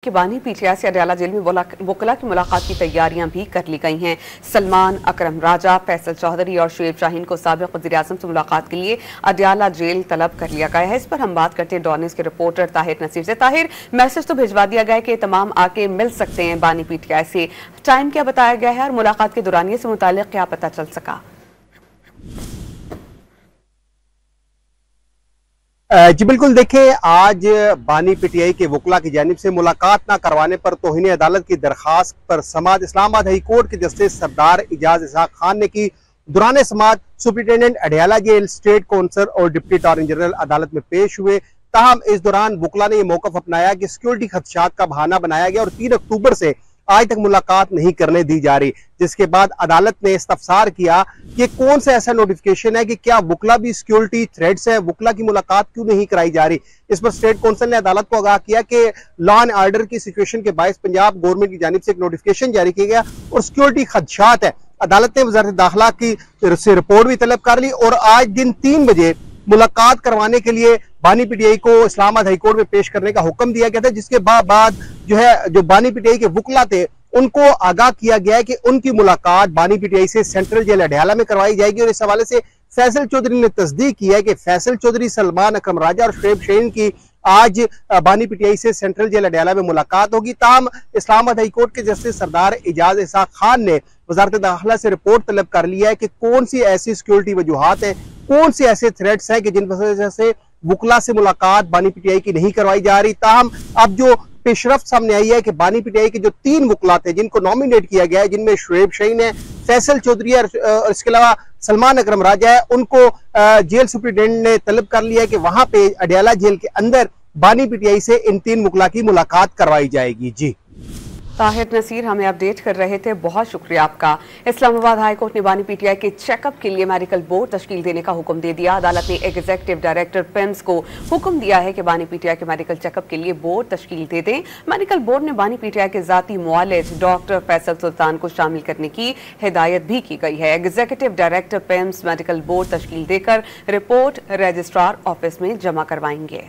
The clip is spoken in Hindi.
कि बानी पीटीआई से अडयाला जेल में वकला की मुलाकात की तैयारियां भी कर ली गई हैं। सलमान अकरम राजा, फैसल चौधरी और शुएब शाहीन को साबिक वज़ीर-ए-आज़म से मुलाकात के लिए अडयाला जेल तलब कर लिया गया है। इस पर हम बात करते हैं डॉन न्यूज़ के रिपोर्टर ताहिर नसीर से। ताहिर, मैसेज तो भिजवा दिया गया है कि तमाम आके मिल सकते हैं बानी पीटीआई से, टाइम क्या बताया गया है और मुलाकात के दौरानिये से मुताल्लिक क्या पता चल सका? जी बिल्कुल, देखिए आज बानी पीटीआई के वकला की जानिब से मुलाकात ना करवाने पर तौहीन अदालत की दरखास्त पर समाअत इस्लामाबाद हाई कोर्ट के जस्टिस सरदार इजाज इसहाक खान ने की। दौरान समाअत superintendent Adiala jail, state counsellor और डिप्टी अटॉर्नी जनरल अदालत में पेश हुए। ताहम इस दौरान वकला ने यह मौकफ अपनाया कि सिक्योरिटी खदशात का बहाना बनाया गया और 3 अक्टूबर से आज तक मुलाकात नहीं करने दी जा रही, जिसके बाद अदालत ने इस्तफसार किया कि कौन सा ऐसा नोटिफिकेशन है कि क्या वकला भी सिक्योरिटी थ्रेट्स है, वकला की मुलाकात क्यों नहीं कराई जा रही। इस पर स्टेट काउंसिल ने अदालत को आगाह किया कि लॉ एंड ऑर्डर की सिचुएशन के बायस पंजाब गवर्नमेंट की जानिब से एक नोटिफिकेशन जारी किया गया और सिक्योरिटी खदशात है। अदालत ने वज़ारत दाखिला की से रिपोर्ट भी तलब कर ली और आज दिन 3 बजे मुलाकात करवाने के लिए बानी पीटीआई को इस्लामाबाद हाई कोर्ट में पेश करने का हुक्म दिया गया था, जिसके बाद जो बानी पीटीआई के वकला थे उनको आगाह किया गया है कि उनकी मुलाकात बानी पीटीआई से सेंट्रल जेल अडयाला में करवाई जाएगी। और इस हवाले से फैसल चौधरी ने तस्दीक की है कि फैसल चौधरी, सलमान अकरम राजा और शुएब शाहीन की आज बानी पीटीआई से सेंट्रल जेल अडयाला में मुलाकात होगी। ताहम इस्लामाबाद हाई कोर्ट के जस्टिस सरदार इजाज इसहाक खान ने वज़ारत दाखिला से रिपोर्ट तलब कर लिया है कि कौन सी ऐसी सिक्योरिटी वजूहात है, कौन से ऐसे थ्रेट्स हैं कि जिन वजह से वकला से मुलाकात बानी पीटीआई की नहीं करवाई जा रही। ताहम अब जो पेशरफ्त सामने आई है कि बानी पीटीआई के जो 3 वकला थे जिनको नॉमिनेट किया गया है, जिनमें शुएब शाहीन है, फैसल चौधरी और इसके अलावा सलमान अकरम राजा है, उनको जेल सुप्रिंटेंडेंट ने तलब कर लिया है कि वहां पे अडयाला जेल के अंदर बानी पीटीआई से इन 3 वकला की मुलाकात करवाई जाएगी। जी ताहिर नसीर हमें अपडेट कर रहे थे, बहुत शुक्रिया आपका। इस्लामाबाद हाई कोर्ट ने बानी पीटीआई के चेकअप के लिए मेडिकल बोर्ड तश्कील देने का हुक्म दे दिया। अदालत ने एग्जीक्यूटिव डायरेक्टर पिम्स को हुक्म दिया है कि बानी पीटीआई के मेडिकल चेकअप के लिए बोर्ड तश्कील दे दें। मेडिकल बोर्ड ने बानी पीटीआई के जाती मुआलिज डॉक्टर फैसल सुल्तान को शामिल करने की हिदायत भी की गई है। Executive director PIMS medical board तश्कील देकर रिपोर्ट रजिस्ट्रार ऑफिस में जमा करवाएंगे।